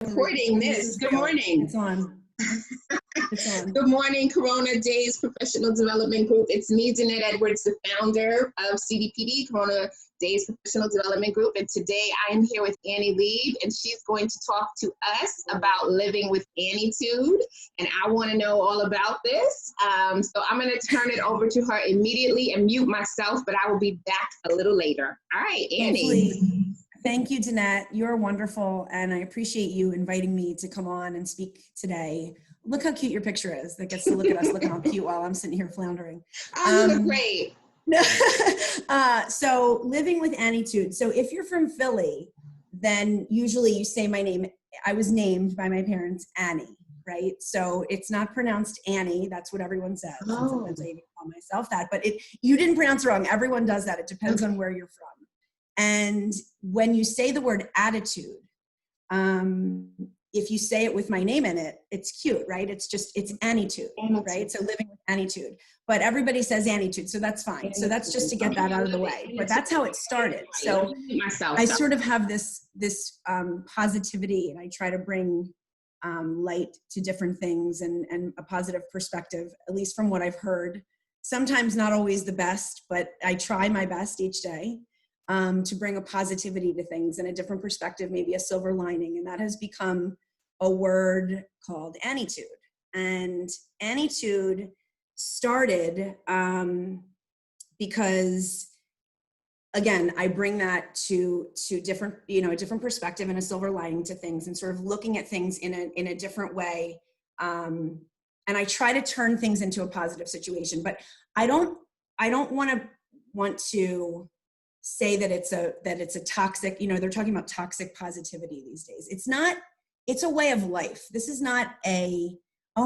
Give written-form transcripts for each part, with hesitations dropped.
Recording this. Good morning. It's on. It's on. Good morning, Corona Daze Professional Development Group. It's me, Nett Edwards, the founder of CDPD, Corona Daze Professional Development Group. And today I am here with Annie Lieb, and she's going to talk to us about Living With Annietude. And I want to know all about this. So I'm going to turn it over to her immediately and mute myself, but I will be back a little later. All right, Annie. Thank you, Nett. You're wonderful, and I appreciate you inviting me to come on and speak today. Look how cute your picture is. That gets to look at us looking all cute while I'm sitting here floundering. Oh, you look great. So, Living with Annietude. So, if you're from Philly, then usually you say my name. I was named by my parents Annie, right? So it's not pronounced Annie. That's what everyone says. Oh. Sometimes I even call myself that, but you didn't pronounce it wrong. Everyone does that. It depends on where you're from. And when you say the word attitude, if you say it with my name in it, it's cute, right? It's Annietude, right? So Living with Annietude. But everybody says Annietude, so that's fine. So that's just to get that out of the way. But that's how it started. So I sort of have this positivity, and I try to bring light to different things and a positive perspective, at least from what I've heard. Sometimes not always the best, but I try my best each day. To bring a positivity to things and a different perspective, maybe a silver lining. And that has become a word called Annietude. And Annietude started because, again, I bring that to different, a different perspective and a silver lining to things, and sort of looking at things in a different way. And I try to turn things into a positive situation, but I don't want to say that it's a toxic, they're talking about toxic positivity these days. It's a way of life. This is not oh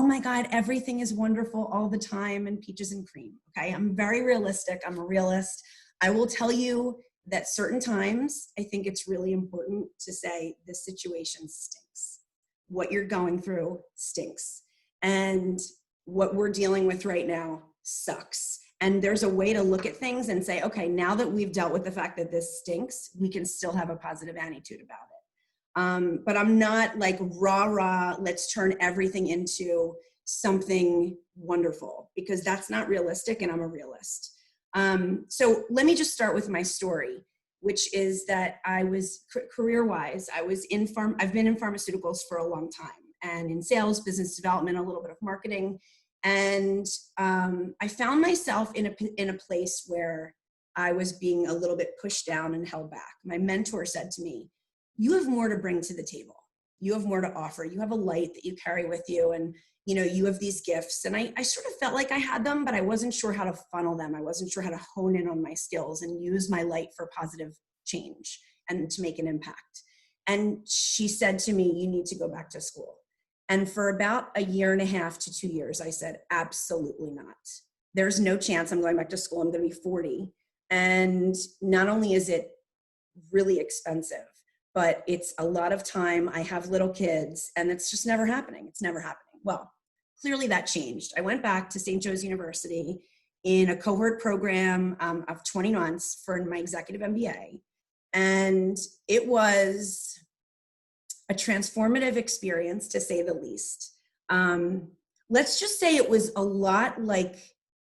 my God, everything is wonderful all the time and peaches and cream. Okay. I'm very realistic. I'm a realist. I will tell you that certain times I think it's really important to say this situation stinks. What you're going through stinks. And what we're dealing with right now sucks. And there's a way to look at things and say, okay, now that we've dealt with the fact that this stinks, we can still have a positive attitude about it. But I'm not like rah, let's turn everything into something wonderful, because that's not realistic, and I'm a realist. So let me just start with my story, which is that I was career-wise, I've been in pharmaceuticals for a long time, and in sales, business development, a little bit of marketing. And I found myself in a place where I was being a little bit pushed down and held back. My mentor said to me, you have more to bring to the table. You have more to offer. You have a light that you carry with you, and you have these gifts. And I sort of felt like I had them, but I wasn't sure how to funnel them. I wasn't sure how to hone in on my skills and use my light for positive change and to make an impact. And she said to me, you need to go back to school. And for about 1.5 to 2 years, I said, absolutely not. There's no chance I'm going back to school. I'm going to be 40. And not only is it really expensive, but it's a lot of time. I have little kids, and it's just never happening. It's never happening. Well, clearly that changed. I went back to St. Joe's University in a cohort program of 20 months for my executive MBA. And it was a transformative experience, to say the least. Let's just say it was a lot like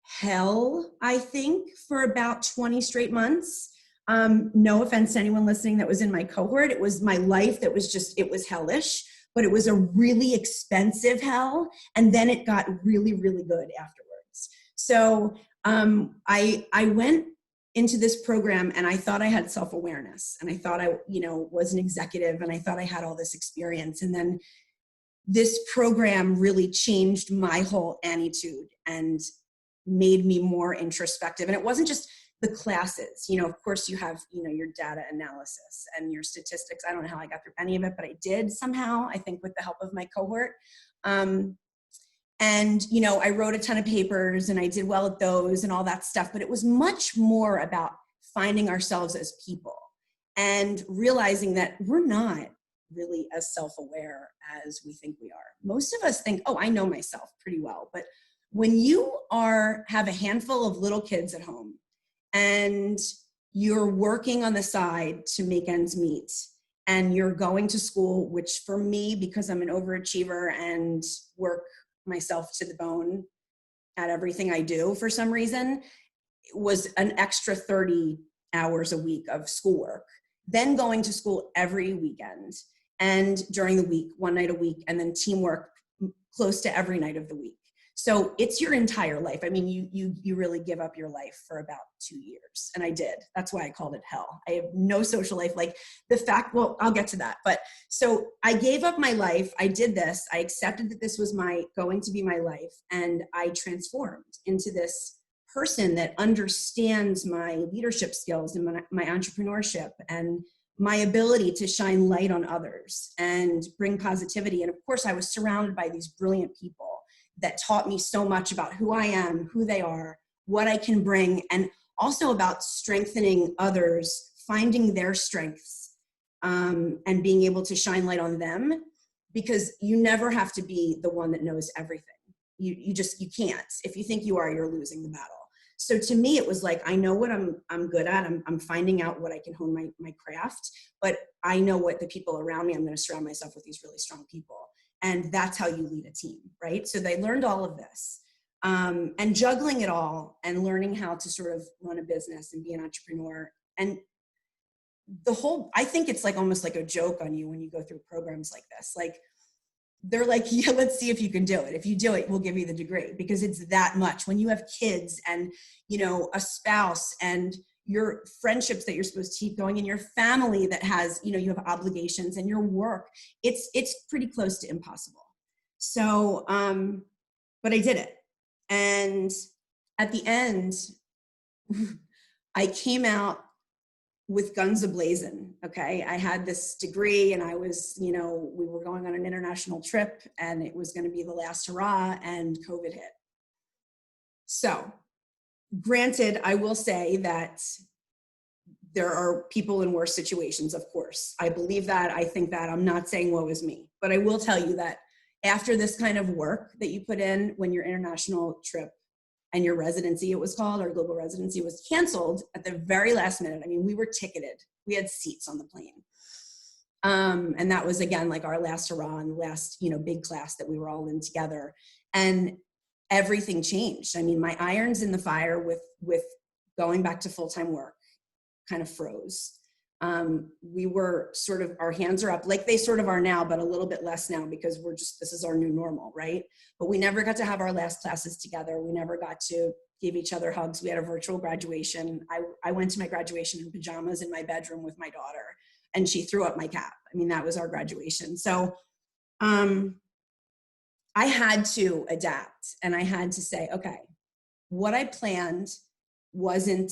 hell, I think, for about 20 straight months. No offense to anyone listening that was in my cohort. It was my life that was it was hellish, but it was a really expensive hell. And then it got really, really good afterwards. So I went into this program, and I thought I had self-awareness, and I thought I, was an executive, and I thought I had all this experience. And then this program really changed my whole attitude and made me more introspective. And it wasn't just the classes, of course you have, your data analysis and your statistics. I don't know how I got through any of it, but I did somehow, I think with the help of my cohort. And, I wrote a ton of papers, and I did well at those and all that stuff, but it was much more about finding ourselves as people and realizing that we're not really as self-aware as we think we are. Most of us think, oh, I know myself pretty well. But when you have a handful of little kids at home, and you're working on the side to make ends meet, and you're going to school, which for me, because I'm an overachiever and work myself to the bone at everything I do for some reason, was an extra 30 hours a week of schoolwork, then going to school every weekend and during the week, one night a week, and then teamwork close to every night of the week. So it's your entire life. I mean, you really give up your life for about 2 years. And I did. That's why I called it hell. I have no social life. Like the fact, well, I'll get to that. But so I gave up my life. I did this. I accepted that this was going to be my life. And I transformed into this person that understands my leadership skills and my entrepreneurship and my ability to shine light on others and bring positivity. And of course, I was surrounded by these brilliant people that taught me so much about who I am, who they are, what I can bring, and also about strengthening others, finding their strengths, and being able to shine light on them, because you never have to be the one that knows everything. You can't. If you think you are, you're losing the battle. So to me, it was like, I know what I'm good at. I'm finding out what I can hone my craft, but I know what the people around me, I'm going to surround myself with these really strong people. And that's how you lead a team, right? So they learned all of this, and juggling it all and learning how to sort of run a business and be an entrepreneur. And I think it's like almost like a joke on you when you go through programs like this. Like, they're like, yeah, let's see if you can do it. If you do it, we'll give you the degree, because it's that much. When you have kids and, a spouse and your friendships that you're supposed to keep going, and your family that has, you have obligations, and your work, it's pretty close to impossible. So, but I did it. And at the end, I came out with guns ablazing. Okay. I had this degree, and I was, we were going on an international trip, and it was going to be the last hurrah, and COVID hit. So granted, I will say that there are people in worse situations, of course. I believe that. I think that. I'm not saying woe is me, but I will tell you that after this kind of work that you put in when your international trip and your residency, it was called, our global residency, was canceled at the very last minute. I mean, we were ticketed. We had seats on the plane. And that was, again, like our last hurrah and the last, big class that we were all in together. And everything changed. I mean, my irons in the fire with going back to full-time work kind of froze. We were sort of, our hands are up like they sort of are now, but a little bit less now, because this is our new normal, right? But we never got to have our last classes together. We never got to give each other hugs. We had a virtual graduation. I went to my graduation in pajamas in my bedroom with my daughter, and she threw up my cap. I mean, that was our graduation. So I had to adapt, and I had to say, okay, what I planned wasn't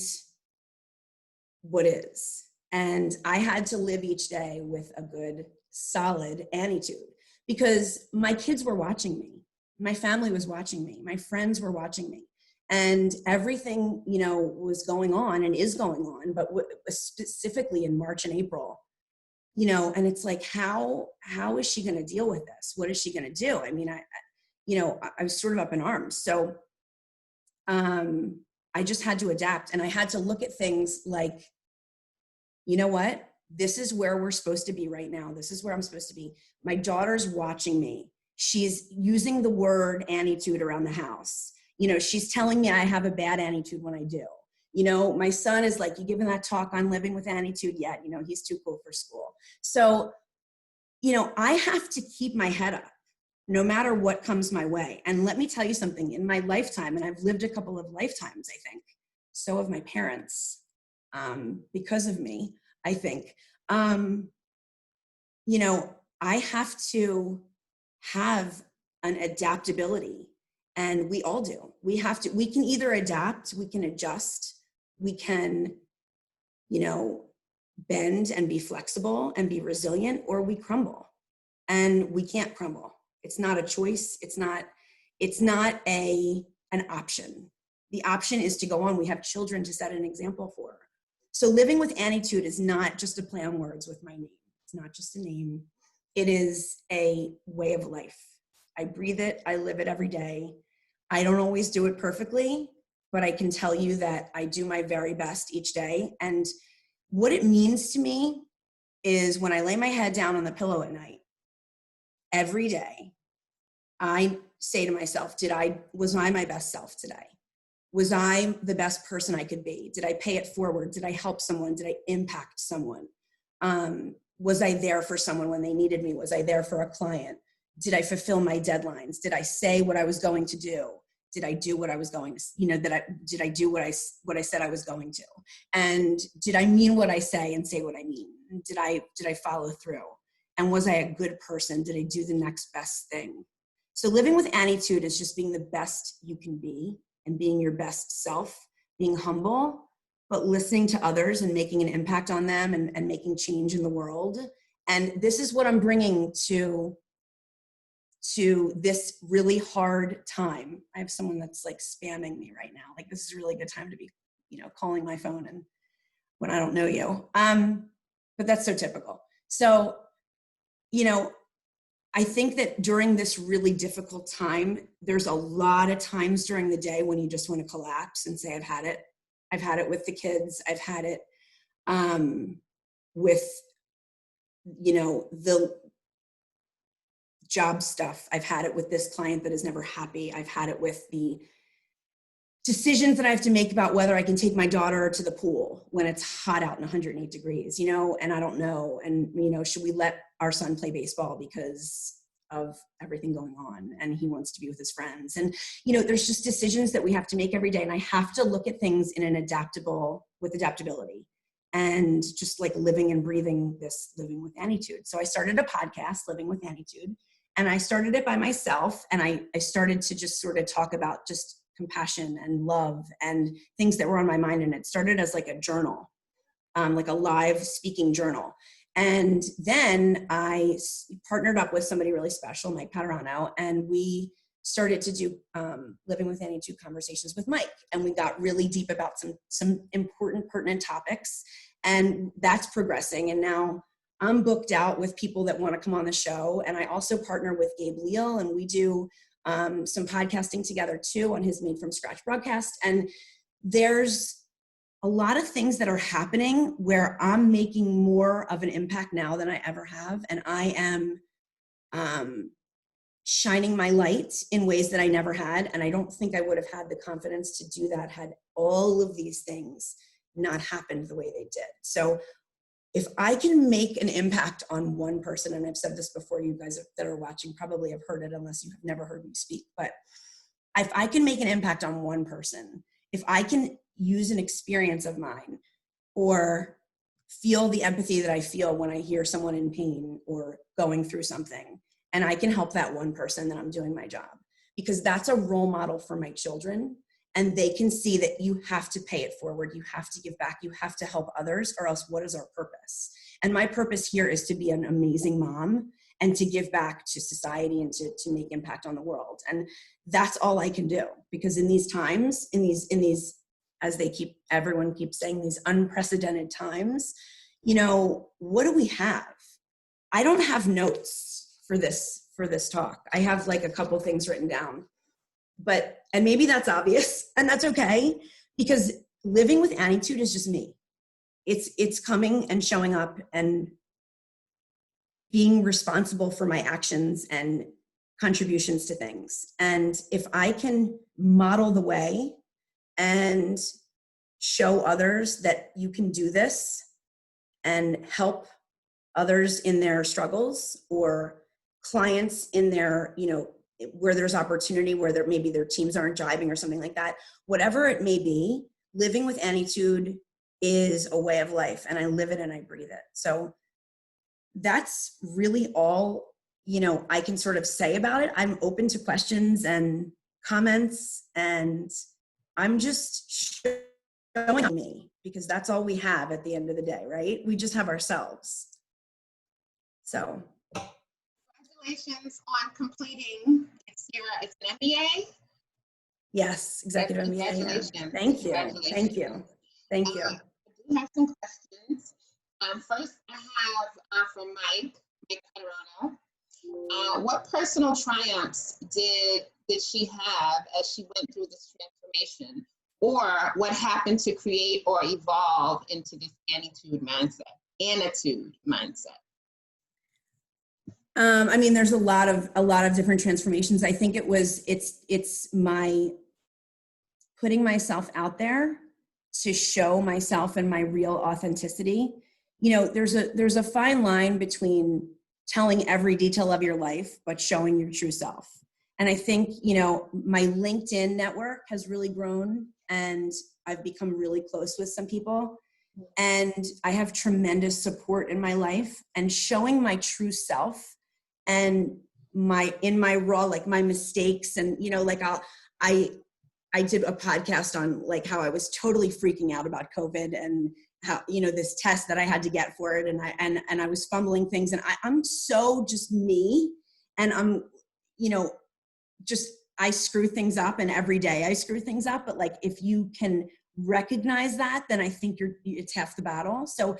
what is. And I had to live each day with a good, solid Annietude, because my kids were watching me. My family was watching me. My friends were watching me. And everything, was going on and is going on, but specifically in March and April, and it's like, how is she going to deal with this? What is she going to do? I mean, I was sort of up in arms. So I just had to adapt, and I had to look at things like, you know what? This is where we're supposed to be right now. This is where I'm supposed to be. My daughter's watching me. She's using the word Annietude around the house. She's telling me I have a bad Annietude when I do. My son is like, you giving that talk on Living With Annietude yet? He's too cool for school. So, I have to keep my head up no matter what comes my way. And let me tell you something, in my lifetime, and I've lived a couple of lifetimes, I think, so have my parents, because of me, I think. I have to have an adaptability, and we all do. We can either adapt, we can adjust, we can, bend and be flexible and be resilient, or we crumble. And we can't crumble. It's not a choice. It's not an option. The option is to go on. We have children to set an example for. So Living With Annietude is not just a play on words with my name. It's not just a name. It is a way of life. I breathe it. I live it every day. I don't always do it perfectly, but I can tell you that I do my very best each day. And what it means to me is when I lay my head down on the pillow at night, every day, I say to myself, was I my best self today? Was I the best person I could be? Did I pay it forward? Did I help someone? Did I impact someone? Was I there for someone when they needed me? Was I there for a client? Did I fulfill my deadlines? Did I say what I was going to do? Did I do what I was going to, did I do what I said I was going to? And did I mean what I say and say what I mean? Did I follow through? And was I a good person? Did I do the next best thing? So living with Annietude is just being the best you can be and being your best self, being humble, but listening to others and making an impact on them and making change in the world. And this is what I'm bringing to this really hard time. I have someone that's like spamming me right now. Like, this is a really good time to be, calling my phone and when I don't know you. But that's so typical. So, I think that during this really difficult time, there's a lot of times during the day when you just want to collapse and say, I've had it. I've had it with the kids. I've had it with, the job stuff. I've had it with this client that is never happy. I've had it with the decisions that I have to make about whether I can take my daughter to the pool when it's hot out and 108 degrees, and I don't know. And, should we let our son play baseball because of everything going on and he wants to be with his friends? And, there's just decisions that we have to make every day. And I have to look at things in with adaptability and just like living and breathing this Living with Annietude. So I started a podcast, Living with Annietude, and I started it by myself. And I started to just sort of talk about just compassion and love and things that were on my mind. And it started as like a journal, like a live speaking journal. And then I partnered up with somebody really special, Mike Paterano, and we started to do Living with Annietude conversations with Mike. And we got really deep about some important, pertinent topics. And that's progressing. And now I'm booked out with people that want to come on the show. And I also partner with Gabe Leal, and we do some podcasting together too on his Made from Scratch broadcast. And there's a lot of things that are happening where I'm making more of an impact now than I ever have. And I am shining my light in ways that I never had. And I don't think I would have had the confidence to do that had all of these things not happened the way they did. So if I can make an impact on one person, and I've said this before, you guys that are watching probably have heard it unless you have never heard me speak, but if I can make an impact on one person, if I can use an experience of mine or feel the empathy that I feel when I hear someone in pain or going through something, and I can help that one person, then I'm doing my job. Because that's a role model for my children. And they can see that you have to pay it forward. You have to give back. You have to help others, or else what is our purpose? And my purpose here is to be an amazing mom and to give back to society and to make impact on the world. And that's all I can do, because in these times, in these, as everyone keeps saying, these unprecedented times, what do we have? I don't have notes for this talk. I have like a couple things written down. And maybe that's obvious, and that's okay, because Living with Annietude is just me. It's coming and showing up and being responsible for my actions and contributions to things. And if I can model the way and show others that you can do this and help others in their struggles, or clients in their, where there's opportunity, where maybe their teams aren't jiving or something like that, whatever it may be, Living with Annietude is a way of life, and I live it and I breathe it. So that's really all, I can sort of say about it. I'm open to questions and comments, and I'm just showing me, because that's all we have at the end of the day, right? We just have ourselves. So congratulations on completing it's an MBA. Yes, executive MBA. Congratulations. Yeah. Thank you. I do have some questions. First, I have from Mike Paterano. What personal triumphs did she have as she went through this transformation, or what happened to create or evolve into this Annietude mindset? Annietude mindset? I mean, there's a lot of different transformations. I think it's my putting myself out there to show myself and my real authenticity. You know, there's a fine line between telling every detail of your life, but showing your true self. And I think, you know, my LinkedIn network has really grown, and I've become really close with some people, and I have tremendous support in my life, and showing my true self and in my raw, like my mistakes. And, you know, like I did a podcast on like how I was totally freaking out about COVID and how, you know, this test that I had to get for it. And I was fumbling things, and I'm so just me, and I'm, you know, just, I screw things up, and every day I screw things up. But like, if you can recognize that, then I think it's half the battle. So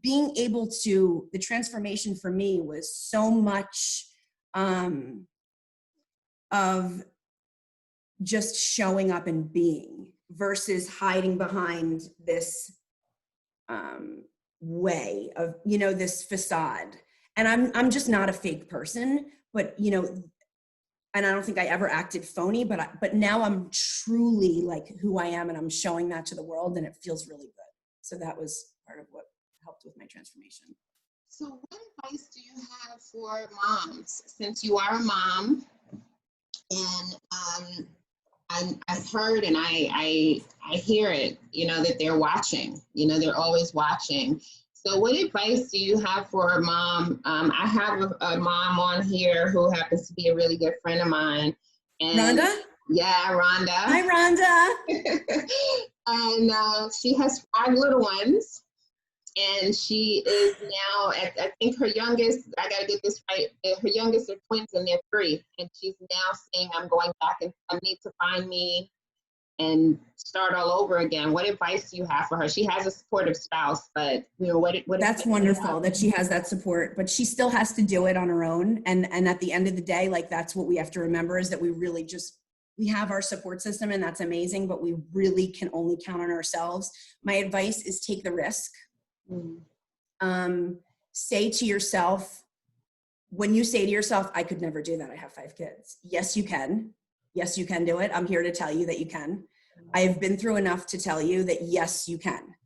being able to, the transformation for me was so much of just showing up and being, versus hiding behind this way of, you know, this facade. And I'm just not a fake person, but, you know, and I don't think I ever acted phony, but now I'm truly like who I am, and I'm showing that to the world, and it feels really good. So that was part of what helped with my transformation. So what advice do you have for moms, since you are a mom, and I've heard, and I hear it, you know, that they're watching, you know, they're always watching. So what advice do you have for a mom? I have a mom on here who happens to be a really good friend of mine. And Rhonda? Yeah, Rhonda. Hi, Rhonda. And she has 5 little ones. And she is now at, I think her youngest, I got to get this right, her youngest are twins, and they're 3. And she's now saying, I'm going back, and I need to find me and start all over again. What advice do you have for her? She has a supportive spouse, but you know, what that's wonderful that she has that support, but she still has to do it on her own. And at the end of the day, like, that's what we have to remember, is that we really we have our support system, and that's amazing, but we really can only count on ourselves. My advice is take the risk. Say to yourself, when you say to yourself, I could never do that, I have 5 kids. Yes, you can. Yes, you can do it. I'm here to tell you that you can. I have been through enough to tell you that yes, you can.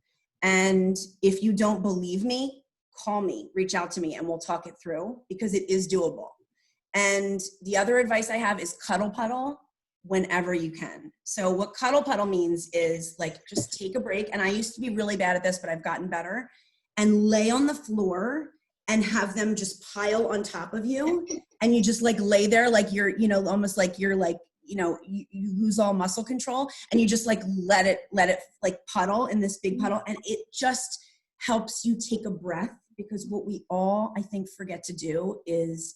And if you don't believe me, call me, reach out to me, and we'll talk it through, because it is doable. And the other advice I have is cuddle puddle whenever you can. So what cuddle puddle means is, like, just take a break. And I used to be really bad at this, but I've gotten better. And lay on the floor and have them just pile on top of you. And you just like lay there like you're, you know, almost like you're like, you know, you lose all muscle control, and you just like let it like puddle in this big puddle. And it just helps you take a breath, because what we all, I think, forget to do is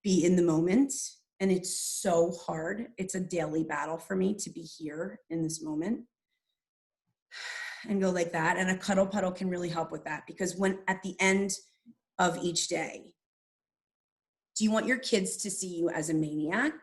be in the moment. And it's so hard. It's a daily battle for me to be here in this moment and go like that. And a cuddle puddle can really help with that, because when at the end of each day, do you want your kids to see you as a maniac,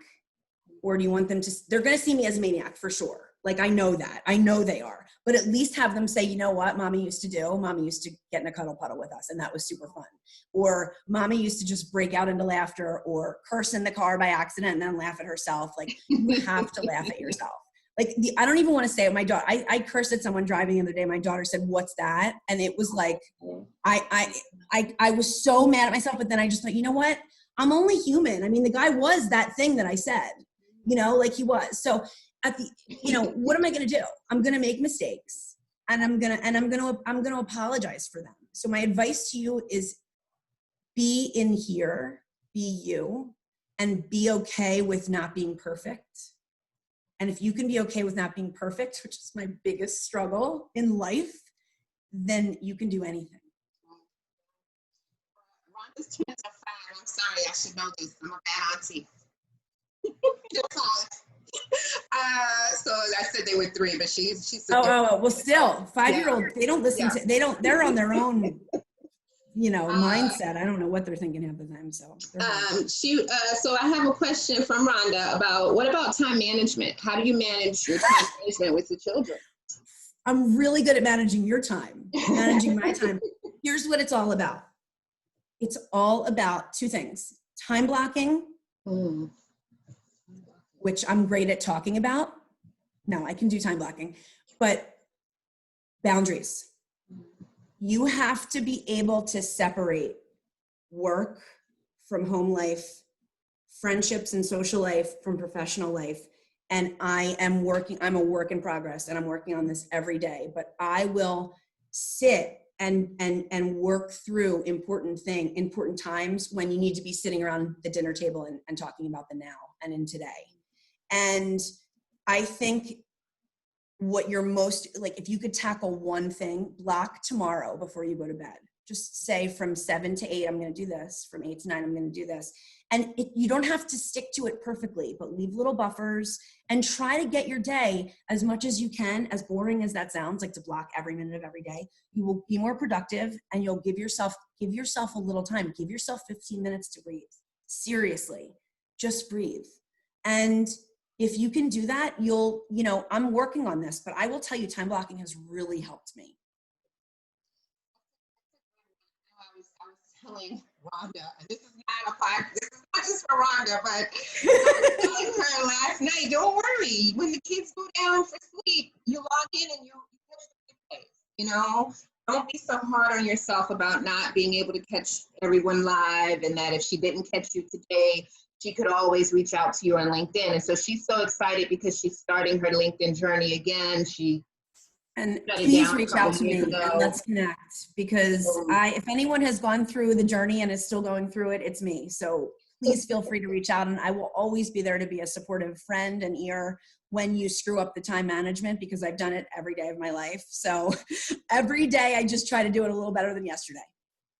or do you want them to, they're going to see me as a maniac for sure. Like, I know that, I know they are, but at least have them say, you know what mommy used to get in a cuddle puddle with us, and that was super fun. Or mommy used to just break out into laughter, or curse in the car by accident and then laugh at herself. Like, you have to laugh at yourself. Like, I don't even want to say it. My daughter, I cursed at someone driving the other day. My daughter said, what's that? And it was like, I was so mad at myself, but then I just thought, you know what? I'm only human. I mean, the guy was that thing that I said, you know, like he was. So at the, you know, what am I going to do? I'm going to make mistakes, and I'm going to apologize for them. So my advice to you is be in here, be you, and be okay with not being perfect. And if you can be okay with not being perfect, which is my biggest struggle in life, then you can do anything. Rhonda's twins are 5. I'm sorry, I should know this. I'm a bad auntie. So I said they were 3, but she's well, still 5-year-old, they don't listen to, they're on their own, you know, mindset. I don't know what they're thinking half the time. So so I have a question from Rhonda about, what about time management? How do you manage your time management with your children? I'm really good at managing your time, managing my time. Here's what it's all about. It's all about two things: time blocking, which I'm great at talking about. No, I can do time blocking, but boundaries. You have to be able to separate work from home life, friendships and social life from professional life. And I'm a work in progress, and I'm working on this every day, but I will sit and work through important times when you need to be sitting around the dinner table and talking about the now and in today. And I think what you're most, like, if you could tackle one thing, block tomorrow before you go to bed. Just say from 7 to 8, I'm going to do this. From 8 to 9, I'm going to do this. And you don't have to stick to it perfectly, but leave little buffers and try to get your day as much as you can. As boring as that sounds, like to block every minute of every day, you will be more productive, and you'll give yourself a little time. Give yourself 15 minutes to breathe. Seriously, just breathe. And if you can do that, I'm working on this, but I will tell you, time blocking has really helped me. I was telling Rhonda, and this is not just for Rhonda, but I was telling her last night, don't worry, when the kids go down for sleep, you log in and you catch the replays, you know? Don't be so hard on yourself about not being able to catch everyone live, and that if she didn't catch you today, she could always reach out to you on LinkedIn. And so she's so excited because she's starting her LinkedIn journey again. And please reach out to me and let's connect, because if anyone has gone through the journey and is still going through it, it's me. So please feel free to reach out, and I will always be there to be a supportive friend and ear when you screw up the time management, because I've done it every day of my life. So every day I just try to do it a little better than yesterday.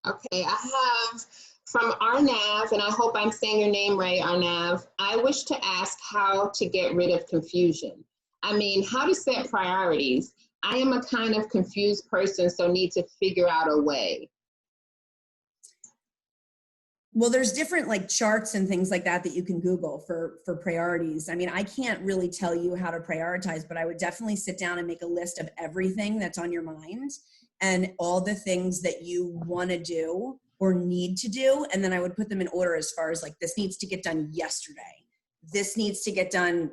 Okay, I have from Arnav, and I hope I'm saying your name right, Arnav. I wish to ask how to get rid of confusion. I mean, how to set priorities. I am a kind of confused person, so need to figure out a way. Well, there's different like charts and things like that you can Google for priorities. I mean, I can't really tell you how to prioritize, but I would definitely sit down and make a list of everything that's on your mind and all the things that you want to do or need to do. And then I would put them in order as far as like, this needs to get done yesterday. This needs to get done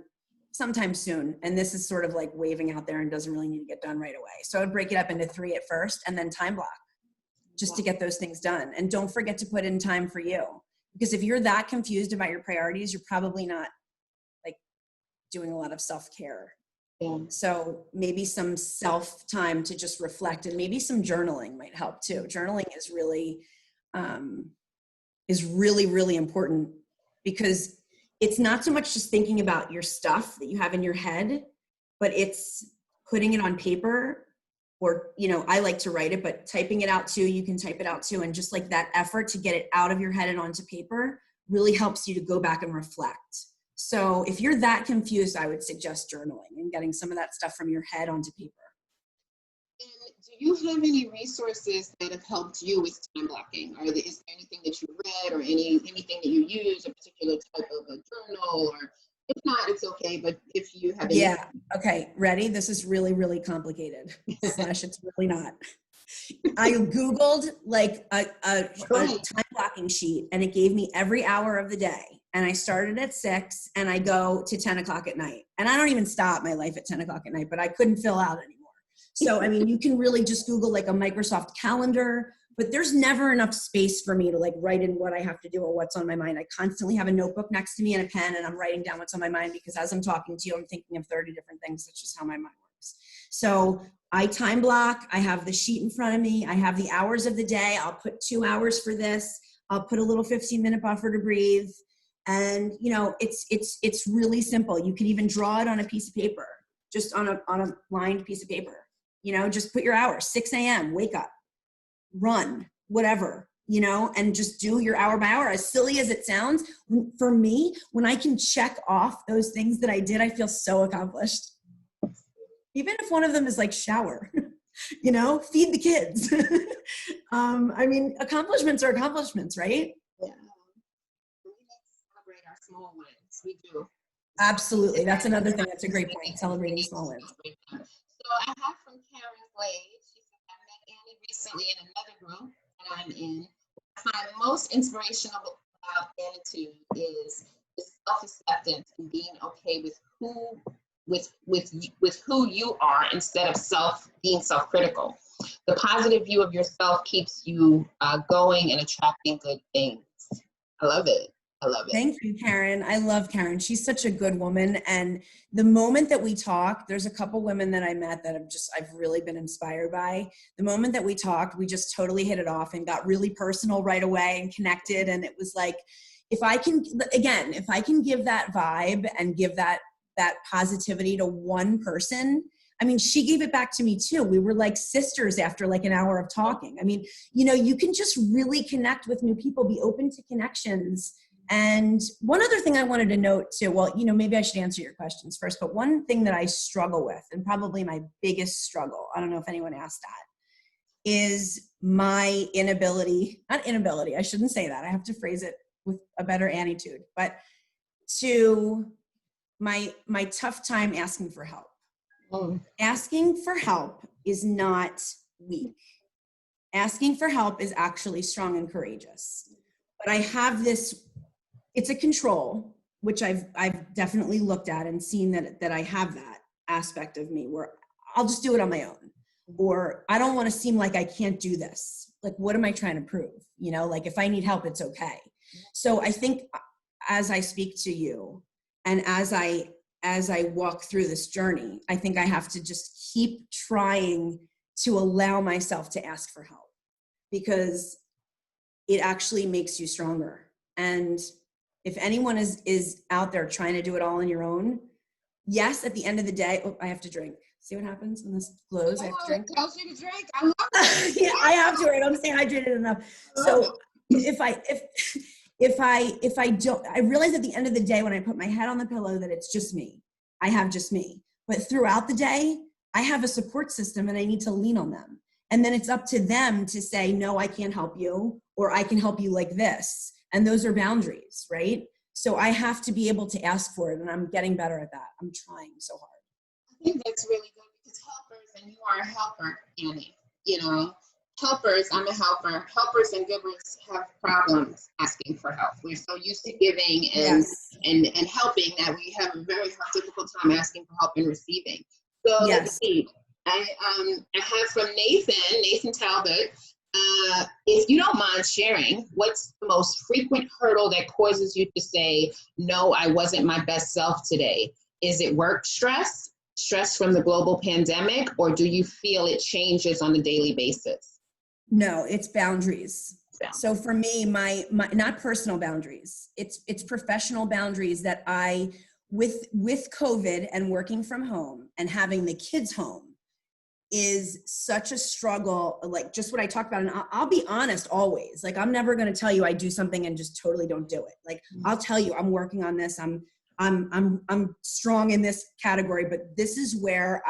sometime soon. And this is sort of like waving out there and doesn't really need to get done right away. So I would break it up into 3 at first, and then time block just to get those things done. And don't forget to put in time for you, because if you're that confused about your priorities, you're probably not like doing a lot of self-care. Yeah. So maybe some self-time to just reflect, and maybe some journaling might help too. Journaling is really really important, because it's not so much just thinking about your stuff that you have in your head, but it's putting it on paper, or, I like to write it, but typing it out too. You can type it out too. And just like that effort to get it out of your head and onto paper really helps you to go back and reflect. So if you're that confused, I would suggest journaling and getting some of that stuff from your head onto paper. And do you have any resources that have helped you with time blocking? Is there anything that you read, or anything that you use, a particular type of a journal? Or if not, it's okay. But if you have any. Yeah. Okay. Ready? This is really, really complicated. / it's really not. I Googled like a time blocking sheet, and it gave me every hour of the day. And I started at 6 and I go to 10 o'clock at night. And I don't even stop my life at 10 o'clock at night, but I couldn't fill out anymore. So, I mean, you can really just Google like a Microsoft calendar, but there's never enough space for me to like write in what I have to do or what's on my mind. I constantly have a notebook next to me and a pen, and I'm writing down what's on my mind, because as I'm talking to you, I'm thinking of 30 different things. That's just how my mind works. So I time block. I have the sheet in front of me. I have the hours of the day. I'll put 2 hours for this. I'll put a little 15-minute buffer to breathe. And, it's really simple. You can even draw it on a piece of paper, just on a lined piece of paper. Just put your hours, 6 a.m., wake up, run, whatever, and just do your hour by hour. As silly as it sounds, for me, when I can check off those things that I did, I feel so accomplished. Even if one of them is like shower, feed the kids. Accomplishments are accomplishments, right? Yeah. We need to celebrate our small wins. We do. Absolutely. That's another thing. That's a great point. Celebrating small wins. So I have from Karen Glade. She said, I met Annie recently in another group that I'm in, what I find most inspirational about Annietude is self-acceptance and being okay with who you are instead of being self-critical. The positive view of yourself keeps you going and attracting good things. I love it. I love it. Thank you, Karen. I love Karen. She's such a good woman. And the moment that we talked, there's a couple women that I met that I've really been inspired by. The moment that we talked, we just totally hit it off and got really personal right away and connected. And it was like, if I can give that vibe and give that positivity to one person, I mean, she gave it back to me too. We were like sisters after like an hour of talking. I mean, you can just really connect with new people, be open to connections. And one other thing I wanted to note too, well, maybe I should answer your questions first, but one thing that I struggle with, and probably my biggest struggle, I don't know if anyone asked that, is my not inability, I shouldn't say that. I have to phrase it with a better attitude, but to my tough time asking for help. Asking for help is not weak. Asking for help is actually strong and courageous. But I have this, it's a control, which I've definitely looked at and seen that I have that aspect of me where I'll just do it on my own. Or I don't want to seem like I can't do this. Like, what am I trying to prove? Like if I need help, it's okay. So I think as I speak to you and as I walk through this journey, I think I have to just keep trying to allow myself to ask for help, because it actually makes you stronger. And if anyone is out there trying to do it all on your own, yes, at the end of the day, I have to drink. See what happens when this glows? I have to drink. Tells you to drink. I love it. Yeah, I have to, right? I'm staying hydrated enough. So if I don't, I realize at the end of the day when I put my head on the pillow that it's just me. I have just me. But throughout the day, I have a support system and I need to lean on them. And then it's up to them to say, no, I can't help you, or I can help you like this. And those are boundaries, right? So I have to be able to ask for it, and I'm getting better at that. I'm trying so hard. I think that's really good because helpers, and you are a helper, Annie, helpers, I'm a helper. Helpers and givers have problems asking for help. We're so used to giving and helping that we have a very difficult time asking for help and receiving. So let's see. I have from Nathan Talbot. If you don't mind sharing, what's the most frequent hurdle that causes you to say, no, I wasn't my best self today? Is it work stress from the global pandemic, or do you feel it changes on a daily basis? No, it's boundaries. Yeah. So for me, my not personal boundaries, it's professional boundaries that with COVID and working from home and having the kids home is such a struggle, like just what I talked about. And I'll be honest always, like I'm never going to tell you I do something and just totally don't do it. Like I'll tell you I'm working on this. I'm strong in this category, but this is where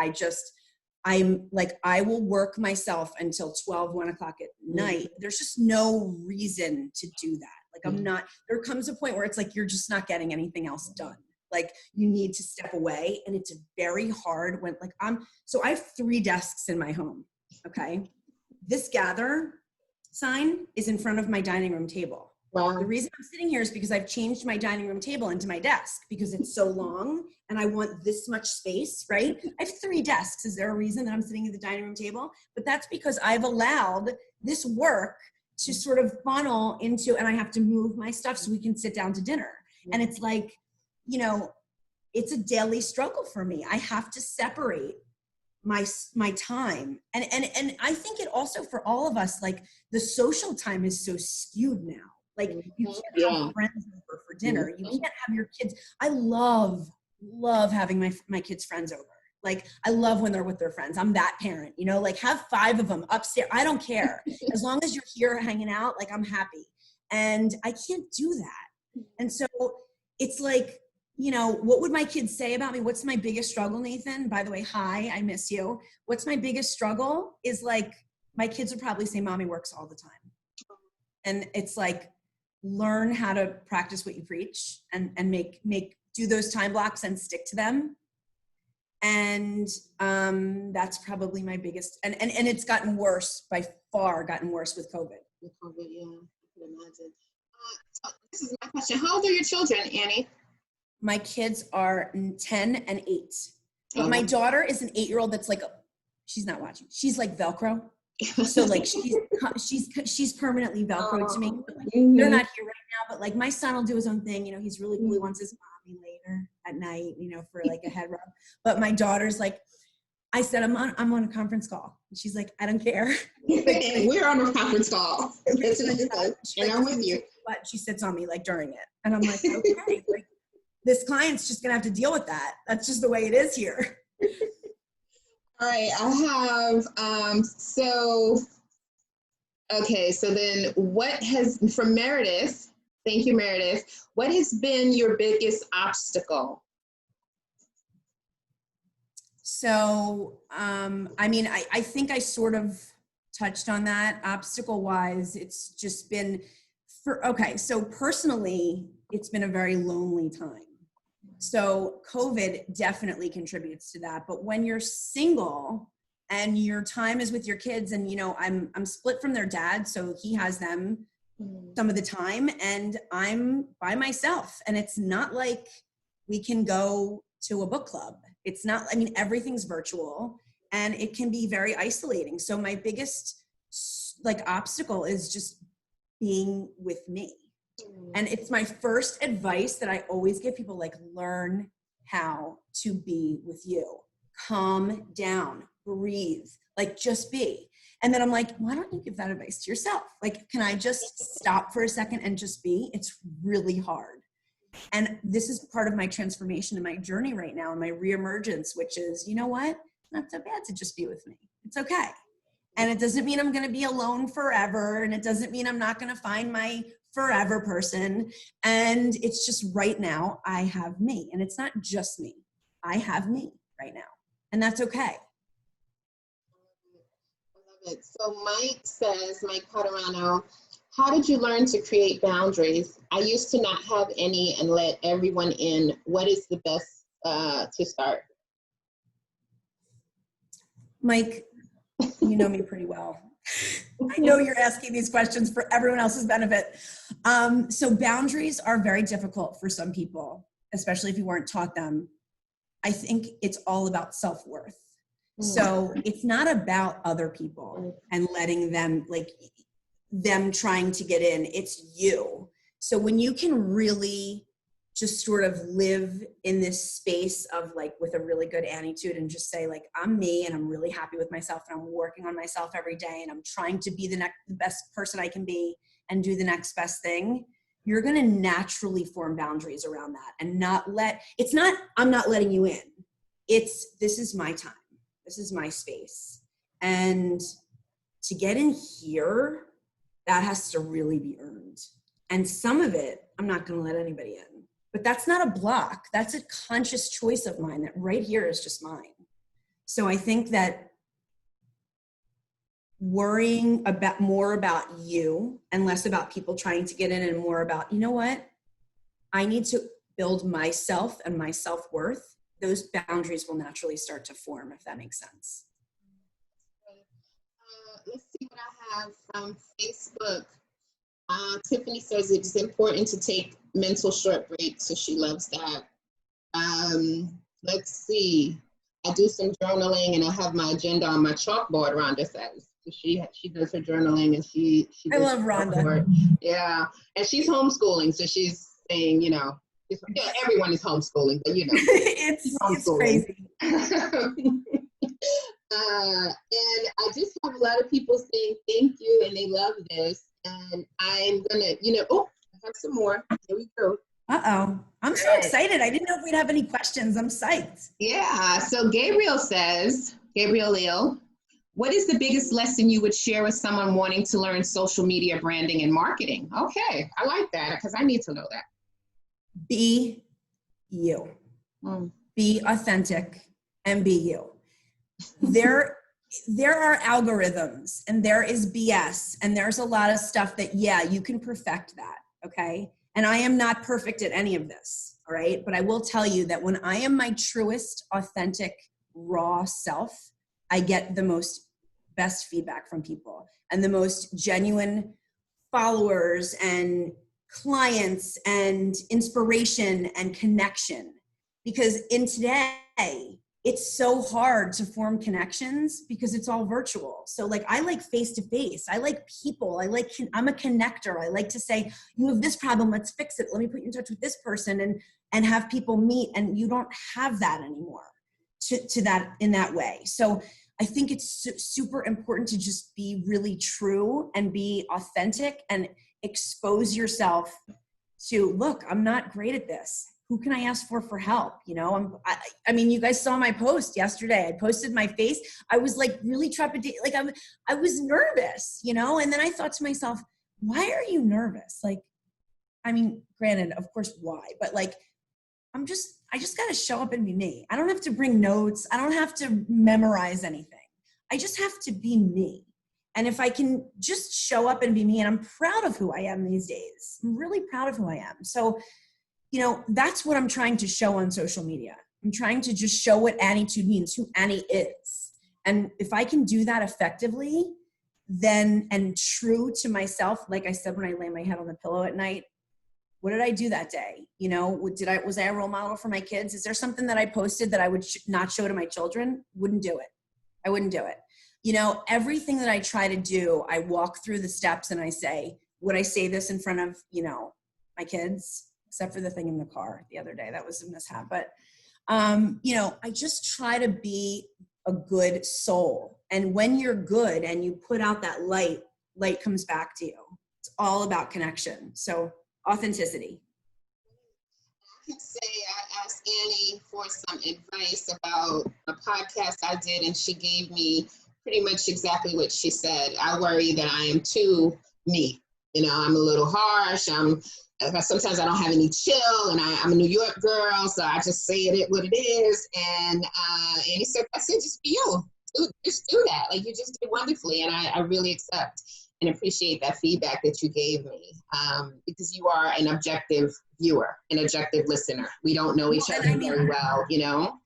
I'm like, I will work myself until 1 o'clock at night. There's just no reason to do that. Like there comes a point where it's like, you're just not getting anything else done. Like you need to step away, and it's very hard when so I have 3 desks in my home. Okay. This gather sign is in front of my dining room table. Wow. The reason I'm sitting here is because I've changed my dining room table into my desk because it's so long and I want this much space, right? I have 3 desks. Is there a reason that I'm sitting at the dining room table? But that's because I've allowed this work to sort of funnel into, and I have to move my stuff so we can sit down to dinner. And it's like, it's a daily struggle for me. I have to separate my time. And I think it also for all of us, like the social time is so skewed now. Like you can't have friends over for dinner. You can't have your kids. I love having my kids' friends over. Like I love when they're with their friends. I'm that parent, like have 5 of them upstairs. I don't care. As long as you're here hanging out, like I'm happy. And I can't do that. And so it's like, what would my kids say about me? What's my biggest struggle, Nathan? By the way, hi, I miss you. What's my biggest struggle is like, my kids would probably say, mommy works all the time. And it's like, learn how to practice what you preach and do those time blocks and stick to them. And that's probably my biggest, and it's gotten worse, by far gotten worse with COVID. With COVID, yeah, I can imagine. So this is my question. How old are your children, Annie? My kids are 10 and 8. But Oh. my daughter is an 8-year-old that's like, she's not watching. She's like Velcro. So like she's permanently Velcroed to me. But like, they're not here right now, but like my son will do his own thing. You know, he's really cool. He wants his mommy later at night, you know, for like a head rub. But my daughter's like, I said, I'm on a conference call. And she's like, I don't care. We're on a conference call. And I'm with you. But she sits on me like during it. And I'm like, okay, like this client's just gonna have to deal with that. That's just the way it is here. All right, I have, so then what has, from Meredith, thank you, Meredith, what has been your biggest obstacle? So, I mean, I think I sort of touched on that. Obstacle-wise, it's just been, so personally, it's been a very lonely time. So COVID definitely contributes to that. But when you're single and your time is with your kids, and, you know, I'm split from their dad, so he has them some of the time, and I'm by myself. And it's not like we can go to a book club. It's not, I mean, everything's virtual and it can be very isolating. So my biggest like obstacle is just being with me. And it's my first advice that I always give people, like, learn how to be with you. Calm down, breathe, like just be. And then I'm like, why don't you give that advice to yourself? Like, can I just stop for a second and just be? It's really hard. And this is part of my transformation and my journey right now and my reemergence, which is, you know what? Not so bad to just be with me. It's okay. And it doesn't mean I'm going to be alone forever. And it doesn't mean I'm not going to find my forever person. And it's just right now I have me, and it's not just me. I have me right now, and that's okay. I love it. So Mike says, Mike Paterano, how did you learn to create boundaries? I used to not have any and let everyone in. What is the best to start? Mike, you know me pretty well. I know you're asking these questions for everyone else's benefit. So boundaries are very difficult for some people, especially if you weren't taught them. I think it's all about self-worth. So it's not about other people and letting them, like, them trying to get in. It's you. So when you can really just sort of live in this space of, like, with a really good Annietude, and just say, like, I'm me and I'm really happy with myself and I'm working on myself every day and I'm trying to be the best person I can be and do the next best thing, you're going to naturally form boundaries around that and not let, it's not, I'm not letting you in. It's, this is my time. This is my space. And to get in here, that has to really be earned. And some of it, I'm not going to let anybody in. But that's not a block. That's a conscious choice of mine that right here is just mine. So I think that worrying about more about you and less about people trying to get in, and more about, you know what? I need to build myself and my self-worth. Those boundaries will naturally start to form, if that makes sense. Let's see what I have from Facebook. Tiffany says it's important to take mental short breaks, so she loves that. Let's see. I do some journaling, and I have my agenda on my chalkboard, Rhonda says. So she does her journaling, and she I love Rhonda. Yeah, and she's homeschooling, so she's saying, you know, yeah, everyone is homeschooling, but you know, it's crazy. And I just have a lot of people saying thank you, and they love this. And I'm gonna, you know, oh, I have some more. Here we go. Uh-oh. I'm so excited. I didn't know if we'd have any questions. I'm psyched. Yeah. So Gabriel says, Gabriel Leal, what is the biggest lesson you would share with someone wanting to learn social media branding and marketing? Okay. I like that, because I need to know that. Be you. Be authentic and be you. There are algorithms and there is BS and there's a lot of stuff that, yeah, you can perfect that, okay? And I am not perfect at any of this. All right. But I will tell you that when I am my truest, authentic, raw self, I get the most best feedback from people and the most genuine followers and clients and inspiration and connection. Because in today, it's so hard to form connections because it's all virtual. So like, I like face-to-face. I like people. I'm a connector. I like to say, you have this problem, let's fix it. Let me put you in touch with this person and have people meet. And you don't have that anymore to that in that way. So I think it's super important to just be really true and be authentic and expose yourself to, look, I'm not great at this. Who can I ask for help? You know, I mean, you guys saw my post yesterday. I posted my face. I was like really trepidate, like I was nervous, you know? And then I thought to myself, why are you nervous? Like, I mean, granted, of course, why, but like, I just got to show up and be me. I don't have to bring notes. I don't have to memorize anything. I just have to be me. And if I can just show up and be me, and I'm proud of who I am these days, I'm really proud of who I am. So, you know, that's what I'm trying to show on social media. I'm trying to just show what Annietude means, who Annie is. And if I can do that effectively, then, and true to myself, like I said, when I lay my head on the pillow at night, what did I do that day? You know, was I a role model for my kids? Is there something that I posted that I would not show to my children? Wouldn't do it. I wouldn't do it. You know, everything that I try to do, I walk through the steps and I say, would I say this in front of, you know, my kids? Except for the thing in the car the other day. That was a mishap. But, you know, I just try to be a good soul. And when you're good and you put out that light comes back to you. It's all about connection. So authenticity. I can say I asked Annie for some advice about a podcast I did, and she gave me pretty much exactly what she said. I worry that I am too me. You know, I'm a little harsh. Sometimes I don't have any chill, and I'm a New York girl, so I just say it what it is. And Annie said, I said, just be you. Just do that. Like, you just did wonderfully, and I really accept and appreciate that feedback that you gave me, because you are an objective viewer, an objective listener. We don't know each other very well, you know?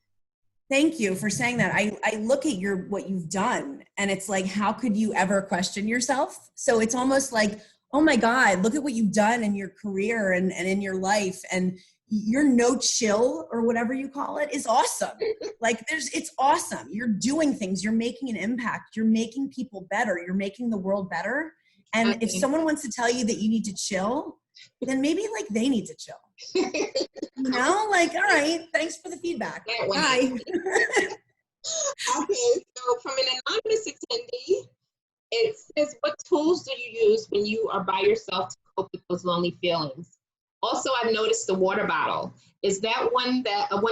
Thank you for saying that. I look at what you've done, and it's like, how could you ever question yourself? So it's almost like, oh my God, look at what you've done in your career and in your life. And your no chill, or whatever you call it, is awesome. Like, it's awesome. You're doing things, you're making an impact, you're making people better, you're making the world better. And if someone wants to tell you that you need to chill, then maybe like they need to chill. You know, like, all right, thanks for the feedback. Bye. Okay, so from an anonymous attendee, it says, what tools do you use when you are by yourself to cope with those lonely feelings? Also, I've noticed the water bottle. Is that one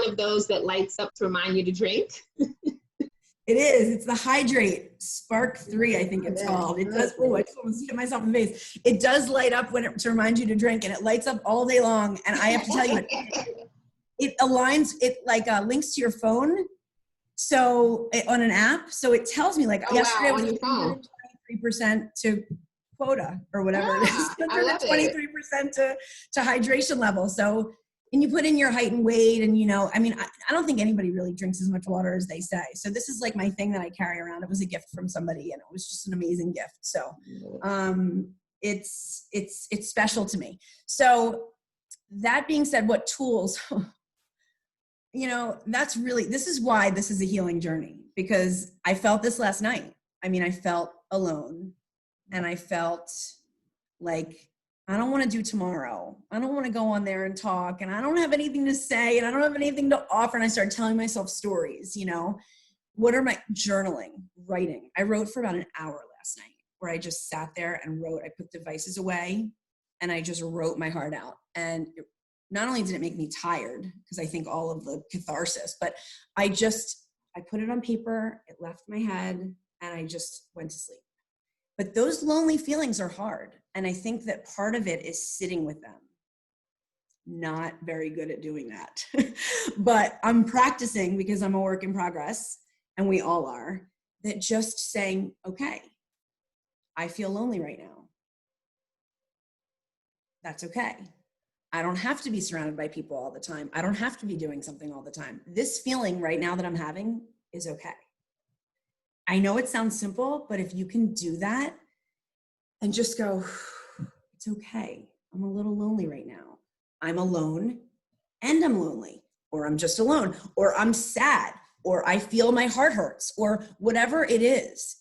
of those that lights up to remind you to drink? It is. It's the Hydrate Spark 3, I think it's called. It does. Oh, I just almost hit myself in the face. It does light up to remind you to drink, and it lights up all day long. And I have to tell you, it aligns. It links to your phone. So on an app, so it tells me like, yesterday I was 23% to quota or whatever it is. 23% to hydration level. So, and you put in your height and weight, and, you know, I mean, I don't think anybody really drinks as much water as they say. So this is like my thing that I carry around. It was a gift from somebody, and it was just an amazing gift. So it's special to me. So that being said, what tools, you know, this is why this is a healing journey, because I felt this last night. I mean, I felt alone, and I felt like, I don't want to do tomorrow. I don't want to go on there and talk, and I don't have anything to say, and I don't have anything to offer. And I started telling myself stories, you know. What are my journaling, writing? I wrote for about an hour last night, where I just sat there and wrote. I put devices away, and I just wrote my heart out. And not only did it make me tired, because I think all of the catharsis, but I put it on paper, it left my head, and I just went to sleep. But those lonely feelings are hard. And I think that part of it is sitting with them. Not very good at doing that. But I'm practicing, because I'm a work in progress, and we all are, that just saying, okay, I feel lonely right now. That's okay. I don't have to be surrounded by people all the time. I don't have to be doing something all the time. This feeling right now that I'm having is okay. I know it sounds simple, but if you can do that and just go, it's okay. I'm a little lonely right now. I'm alone and I'm lonely, or I'm just alone, or I'm sad, or I feel my heart hurts, or whatever it is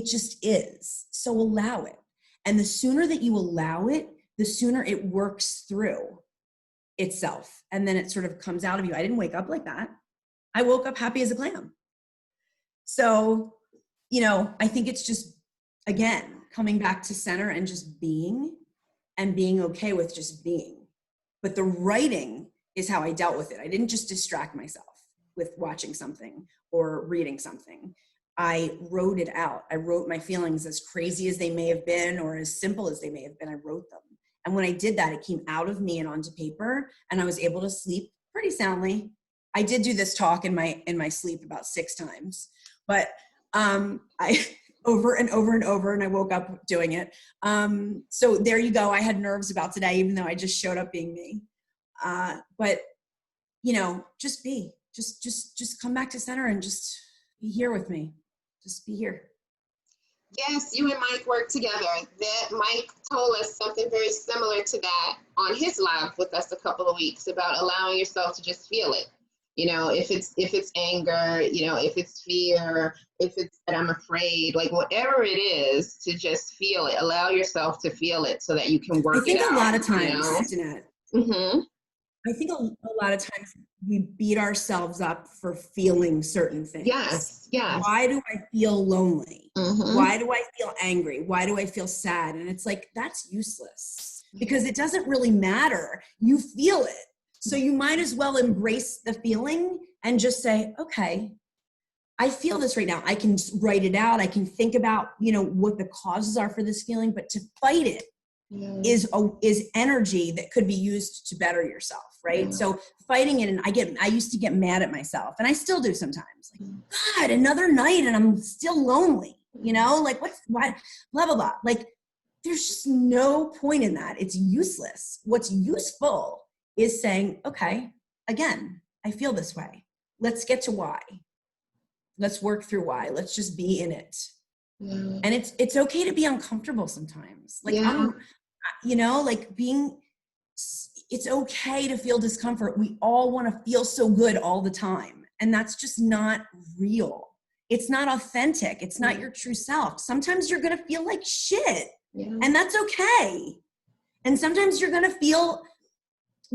just is. So allow it. And the sooner that you allow it, the sooner it works through itself. And then it sort of comes out of you. I didn't wake up like that. I woke up happy as a clam. So, I think it's just, again, coming back to center and just being okay with just being. But the writing is how I dealt with it. I didn't just distract myself with watching something or reading something. I wrote it out. I wrote my feelings, as crazy as they may have been or as simple as they may have been. I wrote them. And when I did that, it came out of me and onto paper, and I was able to sleep pretty soundly. I did do this talk in my sleep about 6 times, but I over and over and over, and I woke up doing it. So there you go. I had nerves about today, even though I just showed up being me. But just be, just come back to center and just be here with me. Just be here. Yes, you and Mike work together. That Mike told us something very similar to that on his live with us a couple of weeks about allowing yourself to just feel it. If it's anger, if it's fear, if it's that I'm afraid, like whatever it is, to just feel it. Allow yourself to feel it so that you can work it out. I think a lot of times, Nett, I think a lot of times we beat ourselves up for feeling certain things. Yes. Why do I feel lonely? Why do I feel angry? Why do I feel sad? And it's like, that's useless because it doesn't really matter. You feel it. So you might as well embrace the feeling and just say, okay, I feel this right now. I can write it out. I can think about, what the causes are for this feeling, but to fight it is energy that could be used to better yourself, right? So fighting it, and I used to get mad at myself, and I still do sometimes. Like, God, another night, and I'm still lonely. Like why, blah blah blah. Like, there's just no point in that. It's useless. What's useful is saying, okay, again, I feel this way. Let's get to why. Let's work through why. Let's just be in it. And it's okay to be uncomfortable sometimes. Like, it's okay to feel discomfort. We all want to feel so good all the time. And that's just not real. It's not authentic. It's not your true self. Sometimes you're going to feel like shit, and that's okay. And sometimes you're going to feel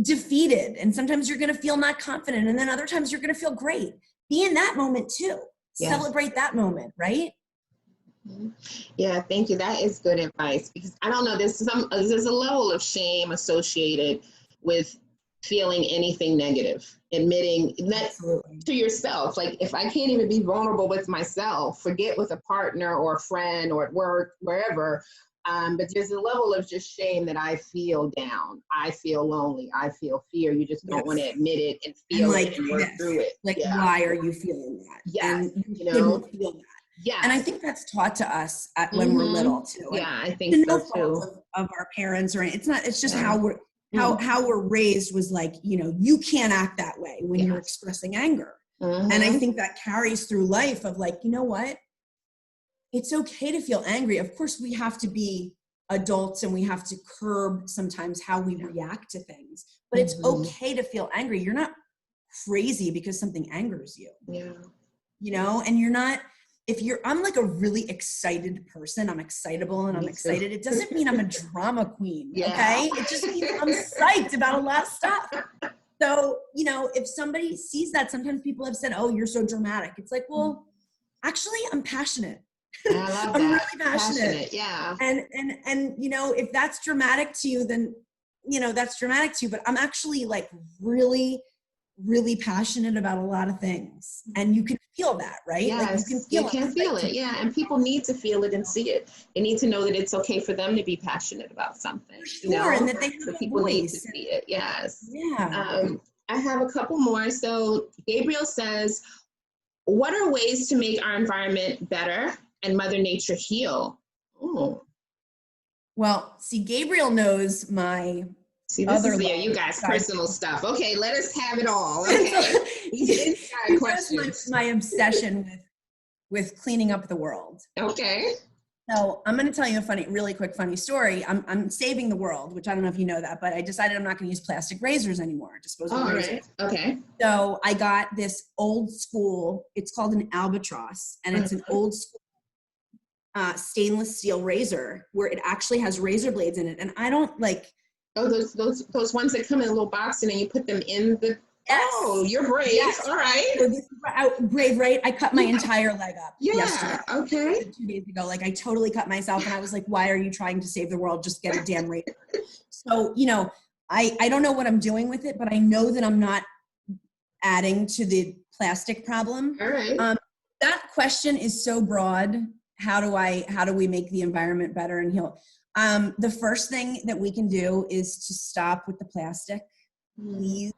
defeated, and sometimes you're going to feel not confident, and then other times you're going to feel great. Be in that moment too. Celebrate that moment, right? Yeah, thank you. That is good advice, because I don't know, there's a level of shame associated with feeling anything negative, admitting that to yourself. Like, if I can't even be vulnerable with myself, forget with a partner or a friend or at work, wherever. But there's a level of just shame that I feel down. I feel lonely. I feel fear. You just don't want to admit it and feel it and work through it. Like, why are you feeling that? Yes. And you shouldn't feel that. Yeah. And I think that's taught to us when we're little too. Yeah, I think so too. Of our parents, or it's just how we're how we're raised was like, you can't act that way when you're expressing anger. And I think that carries through life of like, you know what? It's okay to feel angry. Of course, we have to be adults and we have to curb sometimes how we react to things, but it's okay to feel angry. You're not crazy because something angers you. And you're not, I'm like a really excited person. I'm excitable and I'm excited. It doesn't mean I'm a drama queen. Okay. It just means I'm psyched about a lot of stuff. So, if somebody sees that, sometimes people have said, oh, you're so dramatic. It's like, well, actually I'm passionate. I love I'm that. really passionate. Yeah. And if that's dramatic to you, then, that's dramatic to you, but I'm actually like really, really passionate about a lot of things. And you can feel that, right? Yes, like you can feel it. Yeah. And people need to feel it and see it. They need to know that it's okay for them to be passionate about something. Sure, and that they have people need to see it. Yes. Yeah. I have a couple more. So Gabriel says, what are ways to make our environment better and Mother Nature heal? Ooh. Well, see, Gabriel knows my See, this other is love. you guys' Sorry. personal stuff. Okay, let us have it all. Okay. Inside questions. My obsession with cleaning up the world. Okay. So I'm going to tell you a really quick funny story. I'm saving the world, which I don't know if you know that, but I decided I'm not going to use plastic razors anymore, disposable razors. Right. Okay. So I got this old school, it's called an albatross, and it's an old school stainless steel razor where it actually has razor blades in it. And I don't like. Oh, those ones that come in a little box and then you put them in the. Yes. Oh, you're brave. Yes. All right. So brave, right? I cut my entire leg up yesterday. Okay. 2 days ago. Like I totally cut myself and I was like, why are you trying to save the world? Just get a damn razor. So, I don't know what I'm doing with it, but I know that I'm not adding to the plastic problem. All right. That question is so broad. How do we make the environment better and heal? The first thing that we can do is to stop with the plastic. Please.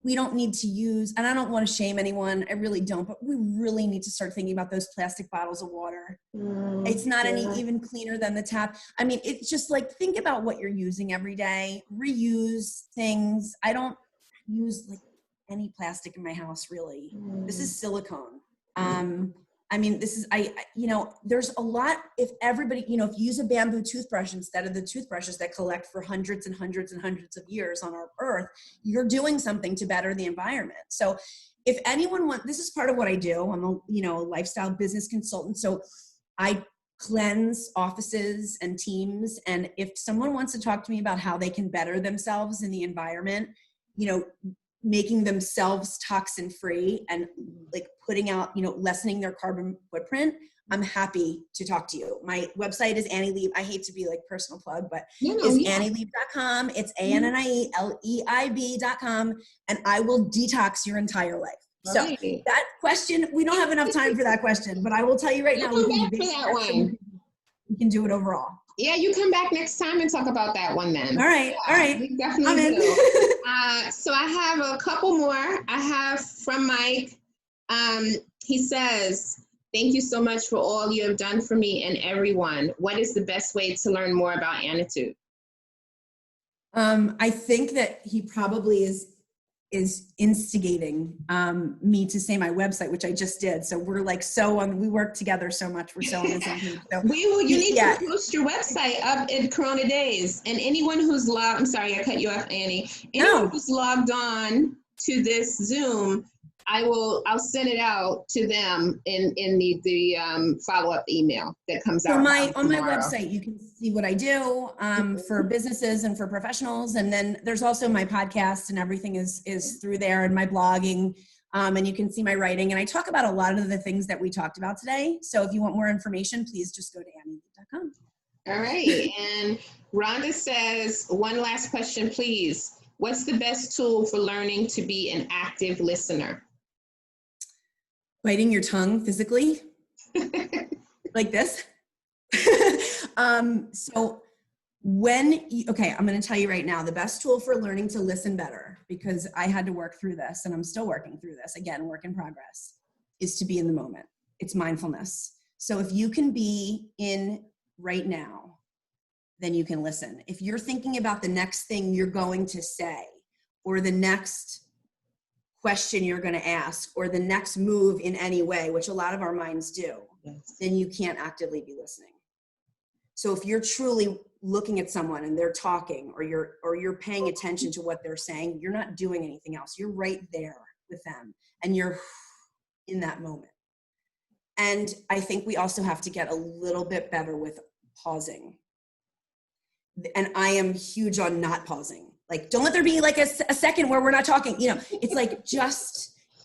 We don't need to use, and I don't want to shame anyone, I really don't, but we really need to start thinking about those plastic bottles of water. It's not any even cleaner than the tap. I mean, it's just like, think about what you're using every day. Reuse things. I don't use like any plastic in my house, really. This is silicone. I mean, this is, there's a lot, if everybody, if you use a bamboo toothbrush instead of the toothbrushes that collect for hundreds and hundreds and hundreds of years on our earth, you're doing something to better the environment. So if anyone wants, this is part of what I do. I'm a lifestyle business consultant. So I cleanse offices and teams. And if someone wants to talk to me about how they can better themselves in the environment, making themselves toxin free and like putting out, lessening their carbon footprint, I'm happy to talk to you. My website is Annie Lieb. I hate to be like personal plug, but it's AnnieLieb.com. It's ANNIELEIB.com. And I will detox your entire life. So that question, we don't have enough time for that question, but I will tell you right now, we can do it overall. Yeah, you come back next time and talk about that one then. All right. All right. We definitely will. So I have a couple more. I have from Mike. He says, thank you so much for all you have done for me and everyone. What is the best way to learn more about Annietude? I think that he probably is instigating me to say my website, which I just did. So we're like we work together so much. We're so on the same page. So you need to post your website up in Corona Daze. And anyone who's I'm sorry, I cut you off, Annie. Anyone who's logged on to this Zoom, I'll send it out to them in the follow-up email that comes out. On my website, you can see what I do for businesses and for professionals. And then there's also my podcast, and everything is through there, and my blogging. And you can see my writing. And I talk about a lot of the things that we talked about today. So if you want more information, please just go to AnnieLieb.com. All right. And Rhonda says, one last question, please. What's the best tool for learning to be an active listener? Biting your tongue physically, like this. So I'm going to tell you right now, the best tool for learning to listen better, because I had to work through this and I'm still working through this, again, work in progress, is to be in the moment. It's mindfulness. So if you can be in right now, then you can listen. If you're thinking about the next thing you're going to say, or the next question you're going to ask, or the next move in any way, which a lot of our minds do, then you can't actively be listening. So if you're truly looking at someone and they're talking, or you're paying attention to what they're saying, you're not doing anything else. You're right there with them and you're in that moment. And I think we also have to get a little bit better with pausing. And I am huge on not pausing. Like, don't let there be like a second where we're not talking. It's like,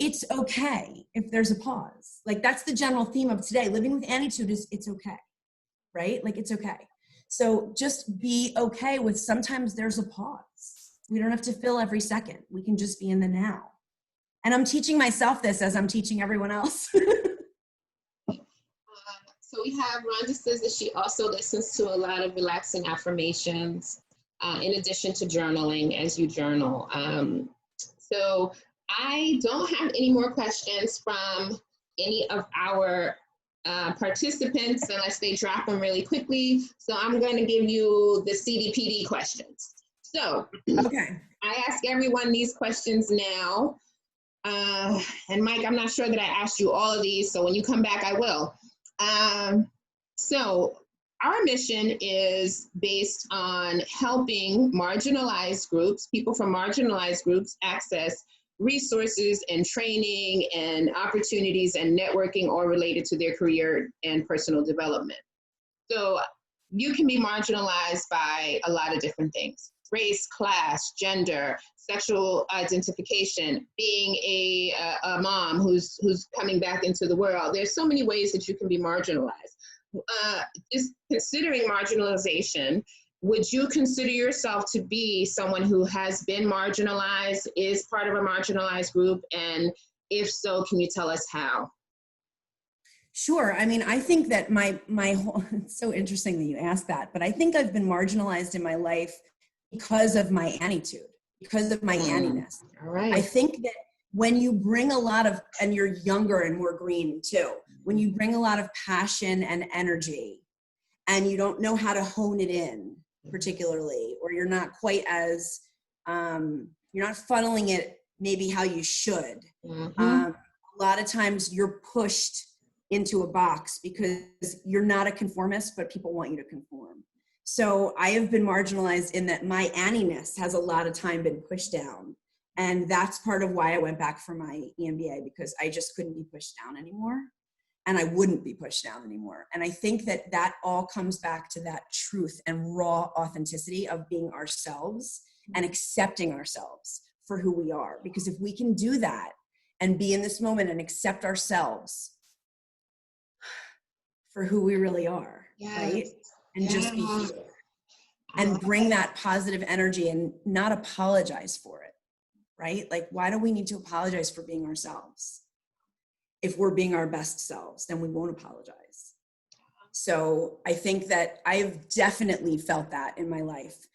it's okay if there's a pause. Like, that's the general theme of today. Living with Annietude is it's okay, right? Like, it's okay. So just be okay with sometimes there's a pause. We don't have to fill every second. We can just be in the now. And I'm teaching myself this as I'm teaching everyone else. So we have, Rhonda says that she also listens to a lot of relaxing affirmations, in addition to journaling as you journal. So I don't have any more questions from any of our participants unless they drop them really quickly. So I'm going to give you the CDPD questions. So Okay. I ask everyone these questions now. And Mike, I'm not sure that I asked you all of these, so when you come back, I will. So our mission is based on helping marginalized groups, people from marginalized groups, access resources and training and opportunities and networking all related to their career and personal development. So you can be marginalized by a lot of different things: race, class, gender, sexual identification, being a mom who's coming back into the world. There's so many ways that you can be marginalized. Just considering marginalization, would you consider yourself to be someone who has been marginalized, is part of a marginalized group? And if so, can you tell us how? Sure. I mean, I think that my whole, it's so interesting that you asked that, but I think I've been marginalized in my life because of my Annietude, because of my Anniness. All right. I think that when you bring a lot of, and you're younger and more green too, when you bring a lot of passion and energy and you don't know how to hone it in particularly, or you're not quite as, you're not funneling it maybe how you should. A lot of times you're pushed into a box because you're not a conformist, but people want you to conform. So I have been marginalized in that my Anniness has a lot of time been pushed down. And that's part of why I went back for my EMBA, because I just couldn't be pushed down anymore. And I wouldn't be pushed down anymore. And I think that that all comes back to that truth and raw authenticity of being ourselves and accepting ourselves for who we are. Because if we can do that and be in this moment and accept ourselves for who we really are, right? And just be here and bring that positive energy and not apologize for it, right? Like, why do we need to apologize for being ourselves? If we're being our best selves, then we won't apologize. So I think that I've definitely felt that in my life.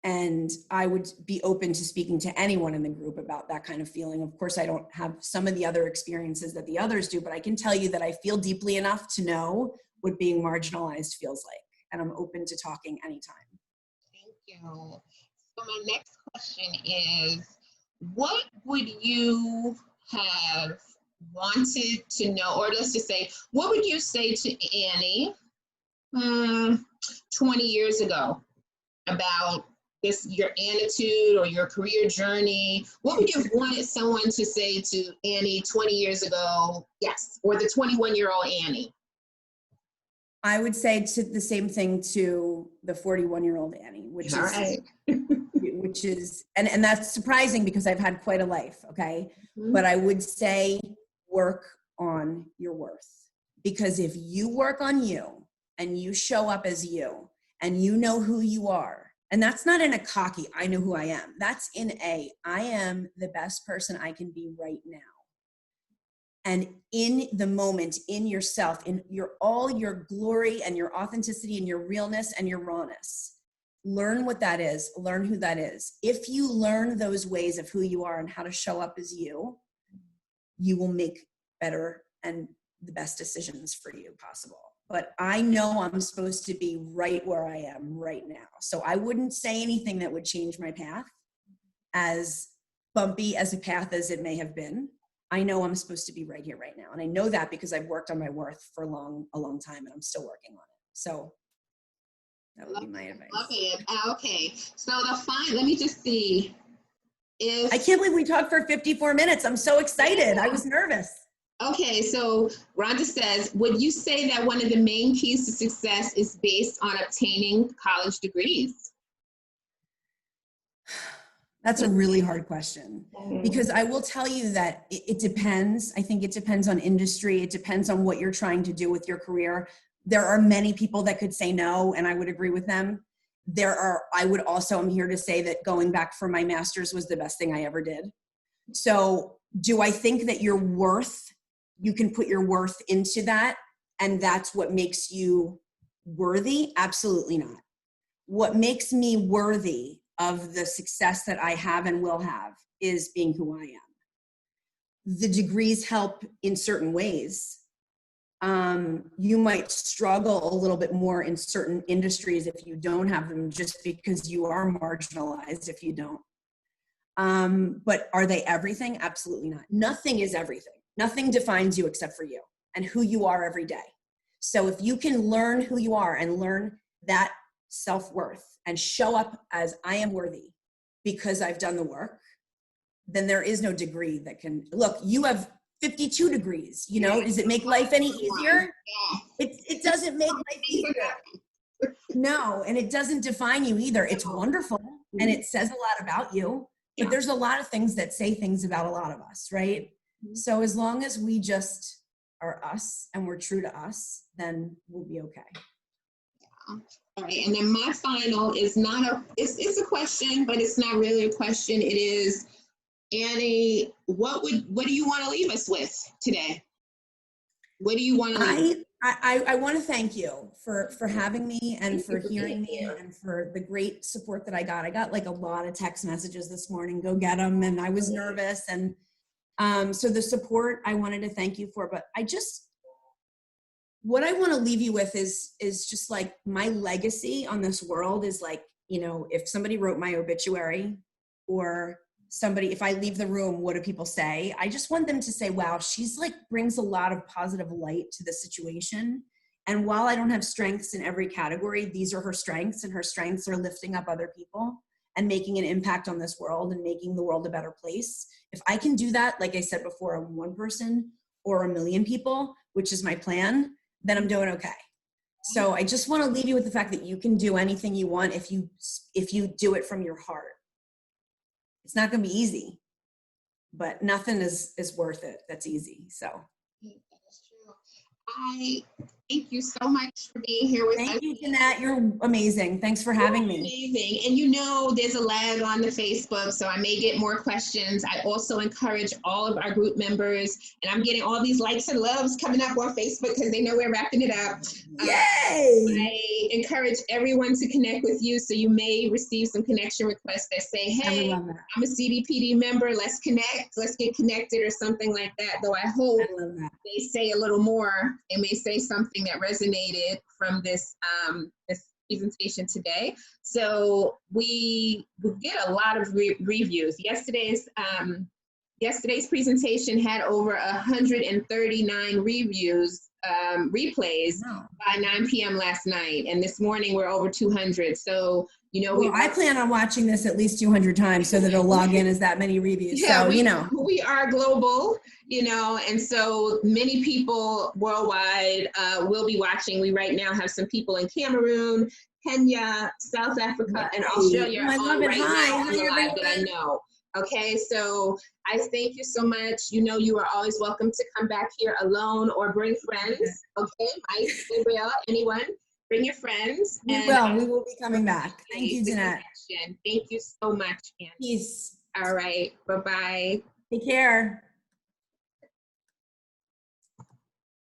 And I would be open to speaking to anyone in the group about that kind of feeling. Of course, I don't have some of the other experiences that the others do, but I can tell you that I feel deeply enough to know what being marginalized feels like. And I'm open to talking anytime. Thank you. So my next question is, what would you have wanted to know, or let's just say, what would you say to Annie 20 years ago about this, your Annietude or your career journey? What would you have wanted someone to say to Annie 20 years ago? Yes, or the 21-year-old Annie? I would say to the same thing to the 41-year-old Annie, which All is, right. which is, and that's surprising because I've had quite a life. Okay. But I would say work on your worth, because if you work on you and you show up as you and you know who you are, and that's not in a cocky, I know who I am. That's in a, I am the best person I can be right now. And in the moment, in yourself, in your all your glory and your authenticity and your realness and your rawness, learn what that is, learn who that is. If you learn those ways of who you are and how to show up as you, you will make better and the best decisions for you possible. But I know I'm supposed to be right where I am right now. So I wouldn't say anything that would change my path, as bumpy as a path as it may have been. I know I'm supposed to be right here, right now. And I know that because I've worked on my worth for a long time, and I'm still working on it. So that would be my advice. Love it. Okay. So let me just see. I can't believe we talked for 54 minutes. I'm so excited. I was nervous. Okay, so Rhonda says, would you say that one of the main keys to success is based on obtaining college degrees? That's a really hard question, because I will tell you that it depends. I think it depends on industry. It depends on what you're trying to do with your career. There are many people that could say no, and I would agree with them. I would also, I'm here to say that going back for my master's was the best thing I ever did. So do I think that your worth, you can put your worth into that, and that's what makes you worthy? Absolutely not. What makes me worthy of the success that I have and will have is being who I am. The degrees help in certain ways, You might struggle a little bit more in certain industries if you don't have them, just because you are marginalized if you don't. But are they everything? Absolutely not. Nothing is everything. Nothing defines you except for you and who you are every day. So if you can learn who you are and learn that self-worth and show up as I am worthy because I've done the work, then there is no degree that can, look, you have 52 degrees, you know, does it make life any easier? It doesn't make life easier. No, and it doesn't define you either. It's wonderful and it says a lot about you, but there's a lot of things that say things about a lot of us, right? So as long as we just are us and we're true to us, then we'll be okay. All right, and then my final is not it's a question, but it's not really a question. It is, Annie, what do you want to leave us with today? What do you want to leave? I want to thank you for having me and for hearing me and for the great support that I got. I got like a lot of text messages this morning, go get them. And I was nervous. And so the support I wanted to thank you for, but what I want to leave you with is just like my legacy on this world is like, you know, if somebody wrote my obituary or somebody, if I leave the room, what do people say? I just want them to say, wow, she's like brings a lot of positive light to the situation. And while I don't have strengths in every category, these are her strengths, and her strengths are lifting up other people and making an impact on this world and making the world a better place. If I can do that, like I said before, on one person or 1 million people, which is my plan, then I'm doing okay. So I just want to leave you with the fact that you can do anything you want if you do it from your heart. It's not going to be easy, but nothing is worth it that's easy. So that is true. I thank you so much for being here with us. Thank you, Nett. You're amazing. Thanks for having me. Amazing. And you know, there's a lag on the Facebook, so I may get more questions. I also encourage all of our group members, and I'm getting all these likes and loves coming up on Facebook because they know we're wrapping it up. Yay! I encourage everyone to connect with you, so you may receive some connection requests that say, hey, I'm a CDPD member, let's connect, let's get connected, or something like that. Though I hope they say a little more. They may say something that resonated from this presentation today. So we get a lot of reviews. Yesterday's presentation had over 139 reviews, replays by 9 p.m. last night, and this morning we're over 200. So you know, I plan on watching this at least 200 times so that it'll log in as that many reviews. Yeah, so, we are global, you know, and so many people worldwide will be watching. We right now have some people in Cameroon, Kenya, South Africa, and Australia I love it. right now on the live that I know. Okay, so I thank you so much. You know, you are always welcome to come back here alone or bring friends. Okay, Mike, Gabrielle, anyone. Bring your friends. We will be coming back. Thank you, Nett. Thank you so much, Annie. Peace. All right. Bye-bye. Take care.